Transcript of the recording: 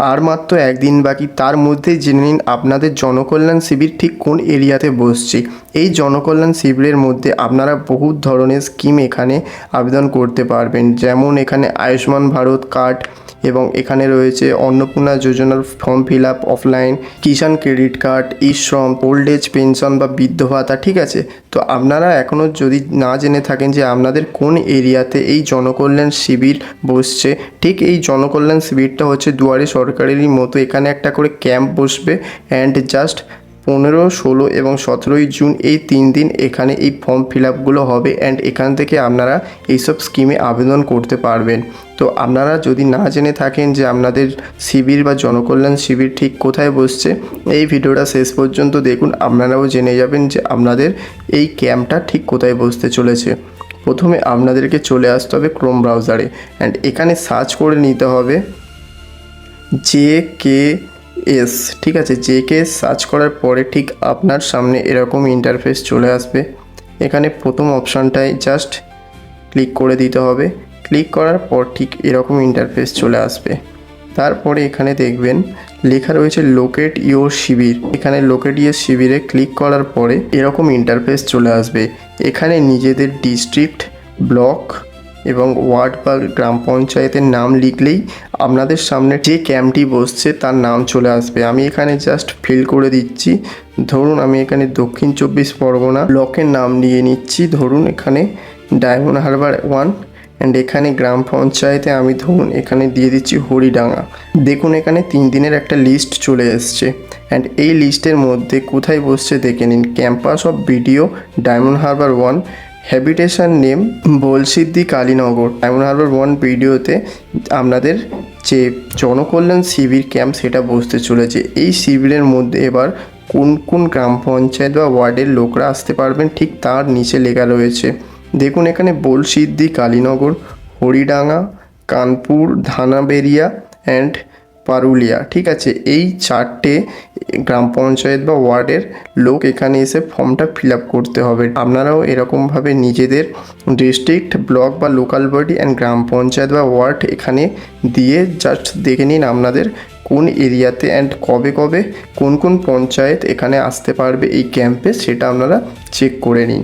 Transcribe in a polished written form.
আর মাত্র একদিন বাকি, তার মধ্যেই জেনে নিন আপনাদের জনকল্যাণ শিবির ঠিক কোন এরিয়াতে বসছে। এই জনকল্যাণ শিবিরের মধ্যে আপনারা বহু ধরনের স্কিম এখানে আবেদন করতে পারবেন, যেমন এখানে আয়ুষ্মান ভারত কার্ড এবং এখানে রয়েছে অন্নপূর্ণা যোজনার ফর্ম ফিল আপ অফলাইন, কিষাণ ক্রেডিট কার্ড, ই শ্রম, ওল্ড এজ পেনশন বা বৃদ্ধ ভাতা। ঠিক আছে, তো আপনারা এখনও যদি না জেনে থাকেন যে আপনাদের কোন এরিয়াতে এই জনকল্যাণ শিবির বসছে, ঠিক এই জনকল্যাণ শিবিরটা হচ্ছে দুয়ারে সরকারেরই মতো। এখানে একটা করে ক্যাম্প বসবে অ্যান্ড জাস্ট 15, 16 এবং 17ই জুন এই 3 দিন এখানে এই ফর্ম ফিল আপগুলো হবে অ্যান্ড এখান থেকে আপনারা এইসব স্কিমে আবেদন করতে পারবেন। তো আপনারা যদি না জেনে থাকেন যে আপনাদের শিবির বা জনকল্যাণ শিবির ঠিক কোথায় বসছে, এই ভিডিওটা শেষ পর্যন্ত দেখুন, আপনারাও জেনে যাবেন যে আপনাদের এই ক্যাম্পটা ঠিক কোথায় বসতে চলেছে। প্রথমে আপনাদেরকে চলে আসতে হবে ক্রোম ব্রাউজারে অ্যান্ড এখানে সার্চ করে নিতে হবে JKS। ঠিক আছে, JKS সার্চ করার পরে ঠিক আপনার সামনে এরকম ইন্টারফেস চলে আসবে। এখানে প্রথম অপশানটায় জাস্ট ক্লিক করে দিতে হবে। ক্লিক করার পর ঠিক এরকম ইন্টারফেস চলে আসবে। তারপরে এখানে দেখবেন লেখা রয়েছে লোকেট ইওর শিবির। এখানে লোকেট ইওর শিবিরে ক্লিক করার পরে এরকম ইন্টারফেস চলে আসবে। এখানে নিজেদের ডিস্ট্রিক্ট, ব্লক এবং ওয়ার্ড বা গ্রাম পঞ্চায়েতের নাম লিখলেই আপনাদের সামনে যে ক্যাম্পটি বসছে তার নাম চলে আসবে। আমি এখানে জাস্ট ফিল করে দিচ্ছি। ধরুন আমি এখানে দক্ষিণ 24 পরগনা ব্লকের নাম নিয়ে নিচ্ছি, ধরুন এখানে ডায়মন্ড হারবার 1 অ্যান্ড এখানে গ্রাম পঞ্চায়েতে আমি ধরুন এখানে দিয়ে দিচ্ছি হরিডাঙ্গা। দেখুন এখানে 3 দিনের একটা লিস্ট চলে এসছে অ্যান্ড এই লিস্টের মধ্যে কোথায় বসছে দেখে নিন। Campus of BDO Diamond Harbour 1, habitation name Balsiddhi Kalinagar. Diamond Harbour 1 ভিডিওতে আপনাদের যে জনকল্যাণ শিবির ক্যাম্প সেটা বসতে চলেছে। এই শিবিরের মধ্যে এবার কোন কোন গ্রাম পঞ্চায়েত বা ওয়ার্ডের লোকরা আসতে পারবেন ঠিক তার নিচে লেখা রয়েছে। দেখুন এখানে বলসিদ্ধি কালীনগর, হরিডাঙ্গা, কানপুর, ধানাবেরিয়া অ্যান্ড পারুলিয়া। ঠিক আছে, এই 4টে গ্রাম পঞ্চায়েত বা ওয়ার্ডের লোক এখানে এসে ফর্মটা ফিল আপ করতে হবে। আপনারাও এরকমভাবে নিজেদের ডিস্ট্রিক্ট, ব্লক বা লোকাল বডি অ্যান্ড গ্রাম পঞ্চায়েত বা ওয়ার্ড এখানে দিয়ে জাস্ট দেখে নিন আপনাদের কোন এরিয়াতে অ্যান্ড কবে কবে কোন কোন পঞ্চায়েত এখানে আসতে পারবে এই ক্যাম্পে, সেটা আপনারা চেক করে নিন।